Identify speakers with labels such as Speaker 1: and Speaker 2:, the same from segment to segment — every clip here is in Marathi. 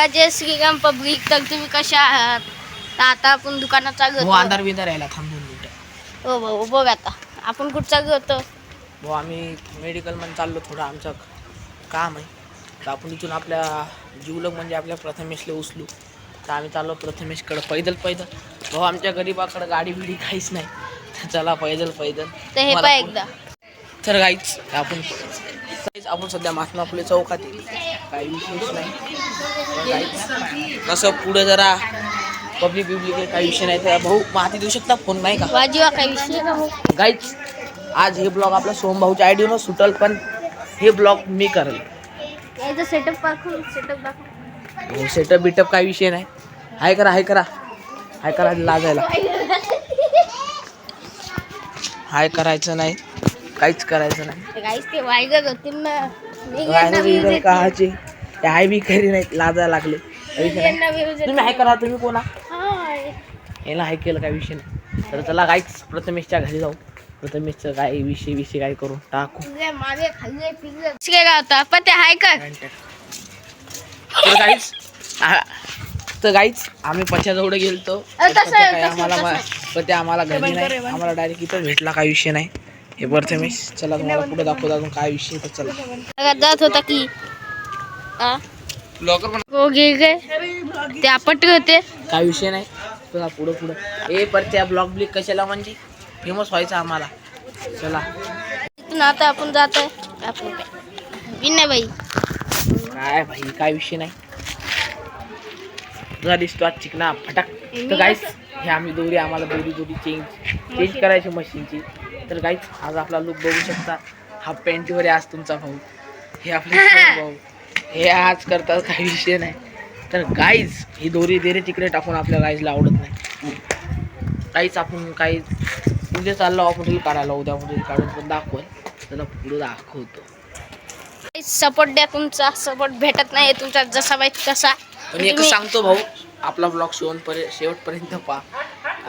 Speaker 1: जय श्रीराम पब्लिक. तर तुम्ही कशा आहात? तर आता आपण दुकानात चालू
Speaker 2: हो
Speaker 1: होतो.
Speaker 2: अंधार बिंधार यायला थांबून मिनिटं.
Speaker 1: हो भाऊ बघ आता आपण कुठं चालू होतो.
Speaker 2: हो आम्ही मेडिकलमध्ये चाललो, थोडं आमचं काम आहे. तर आपण इथून आपल्या जीवलग म्हणजे आपल्या प्रथमेशला उचलू. तर आम्ही चाललो प्रथमेशकडं पैदल. भाऊ आमच्या गरीबाकडं गाडी बिडी काहीच नाही, तर चला पैदल.
Speaker 1: तर हे पाय एकदा.
Speaker 2: तर आपण सध्या महात्मा फुले चौकात आहे, काही विषयच नाही. गाईच कसं पुढे जरा पब्लिक काही विषय नाही. तर भाऊ माहिती देऊ शकता फोन नाही का
Speaker 1: वाजीवा काही विषय का हो.
Speaker 2: गाईच आज हे ब्लॉग आपला सोमभाऊच्या आयडीवर सुटल, पण हे ब्लॉग मी करेल.
Speaker 1: याचा सेटअप दाखव.
Speaker 2: हो सेटअप बिटअप काही विषय नाही. हाय करा लाजायला. हाय करायचं नाही, काहीच करायचं नाही.
Speaker 1: गाईस ते वायगत होतील ना.
Speaker 2: वायरल काहाचे ते हाय बी खरी नाही, लाजायला लागले. तुम्ही हाय करा, तुम्ही कोणा याला हाय केलं काही विषय नाही. तर चला गाईच प्रथमेशच्या घरी जाऊ. प्रथमेशचं काय विषय काय करून टाकू.
Speaker 1: मागे खाल्ले पिल्ले काय होता पण ते हाय कर.
Speaker 2: तर गाईच आम्ही पक्षाजवळ गेलतो, आम्हाला घरी नाही, आम्हाला डायरेक्ट इथं भेटला. काही विषय नाही. हे प्रथमेश चला तुम्हाला पुढे दाखवतो अजून काय विषय. तर चला
Speaker 1: जात होता की हो गे ते आपट होते.
Speaker 2: काय विषय नाही. चला पुढं हे पर त्या ब्लॉग ब्लिक कशाला म्हणजे फेमस व्हायचं आम्हाला. चला
Speaker 1: इथून आता आपण जात आहे आपण विनय भाई.
Speaker 2: काय भाई काय विषय नाही. तुझा दिसतो आज चिकना फटाक. तर गाईस हे आम्ही आम्हाला दोरी चेंज करायची मशीनची. तर गाईस आज आपला लुक बघू शकता. हाफ पॅन्टीवर आज तुमचा भाऊ, हे आपले भाऊ हे आज करतात. काही विषय नाही. तर गाईज ही दोरी तिकडे टाकून आपल्या गाईजला आवडत नाही. काहीच आपण काही उद्या चाललो आपण रील काढायला, उद्या रील काढून पण दाखवल. त्याला पुढे दाखवतो.
Speaker 1: सपोर्ट द्या, तुमचा सपोर्ट भेटत नाही तुमचा जसा पाहिजे तसा.
Speaker 2: पण एक सांगतो भाऊ, आपला ब्लॉग शेवटपर्यंत पहा.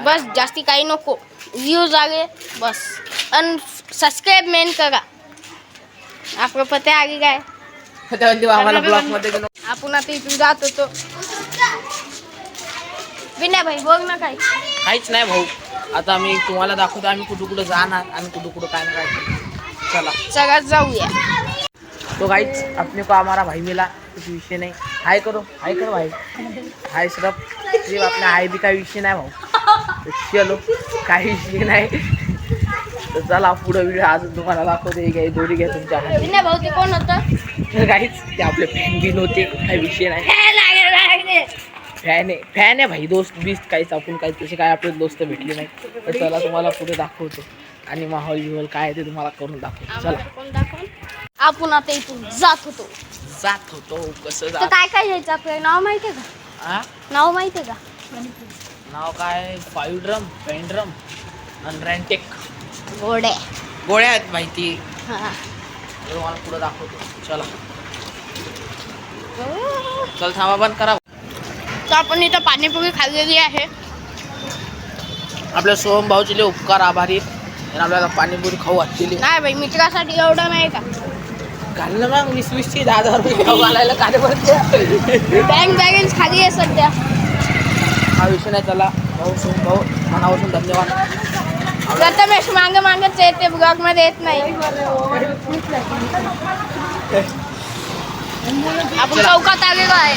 Speaker 1: बस जास्ती काही नको, व्ह्यूज आले बस. आणि सबस्क्राईब मेन करा. आपलं पते आगे काय
Speaker 2: आम्हाला ब्लॉग मध्ये
Speaker 1: आपण आता इथून जात होतो. विनय भाई बघ ना
Speaker 2: काहीच नाही भाऊ. आता आम्ही तुम्हाला दाखवतो आम्ही कुठं जाणार आणि कुठं काय ना काय. चला
Speaker 1: जाऊया.
Speaker 2: तो गाइस अपने को हमारा भाई मिला, कुछ विषय नहीं. हाय करो भाई. हाय सिर्फ अपना हाय भी काही विषय नाही भाऊ. चलो काही विषय नाही. तर चला पुढे व्हिडिओ अजून तुम्हाला दाखवते. काही दोरी घ्या तुमच्या
Speaker 1: विनय भाऊ ते कोण होतं.
Speaker 2: काहीच ते आपले फॅन बिन होते. काही विषय नाही. फॅन आहे भाई. दोस्त बीस्त काहीच आपण काही तसे काय आपले दोस्त भेटले नाही. तर चला तुम्हाला पुढे दाखवतो आणि माहोल काय ते तुम्हाला करून दाखवतो. चला
Speaker 1: आपण आता इथून जात होतो
Speaker 2: कसं
Speaker 1: तर काय घ्यायचं आपल्याला. नाव माहितीये का? नाव माहितीये का?
Speaker 2: नाव काय? 5 ड्रम, पेन ड्रम आणि रॅन्टेक
Speaker 1: गोळ्या
Speaker 2: आहेत माहिती. तुम्हाला पुढे दाखवतो. चल थांबा बंद करा.
Speaker 1: तर आपण इथं पाणीपुरी खाल्लेली आहे.
Speaker 2: आपल्या सोहम भाऊचे लय उपकार आभारी आणि आपल्याला पाणीपुरी खाऊ घातलेली
Speaker 1: नाही भाई, मित्रासाठी एवढं नाही का
Speaker 2: घालणं. मग 20-20 10,000 रुपये खाऊ घालायला काय
Speaker 1: बँक बॅलन्स खाली आहे सध्या.
Speaker 2: हा विषय नाही. चला भाऊ सोहम भाऊ मनापासून धन्यवाद.
Speaker 1: प्रथमेश मागच येते, ब्लॉग मध्ये येत नाही. आपण चौकात आलेलो आहे.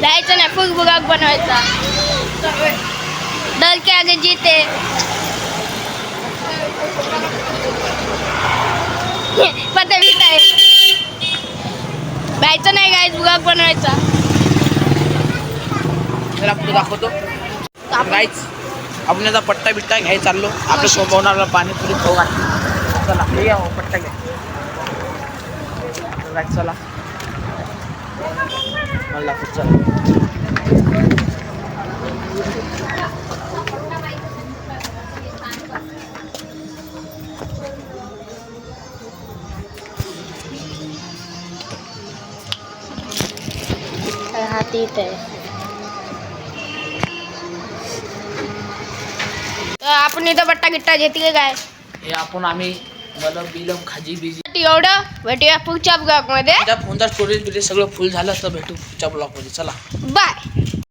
Speaker 1: जायचं नाही, फुल ब्लॉग बनवायचा. डर के आगे जीते. पता भी नाही जायचं नाही गाईज, ब्लॉग बनवायचा.
Speaker 2: त्याला पुढे दाखवतो. गाईज आपण याचा पट्टा बिट्टा घ्यायला चाललो. आपल्या सोबवणाला पाणीपुरी खाऊ घातली. चला हे घ्या पट्टा घ्या. चला मला
Speaker 1: हाती येते. आपण इथं बट्टा गिट्टा घेतली काय.
Speaker 2: हे आपण आम्ही मलम बिलम खाजी बिजी
Speaker 1: एवढं. भेटूया पुढच्या ब्लॉगमध्ये.
Speaker 2: त्या फोनचा स्टोरेज बिरेज सगळं फुल झालं तर भेटू पुढच्या ब्लॉगमध्ये. चला
Speaker 1: बाय.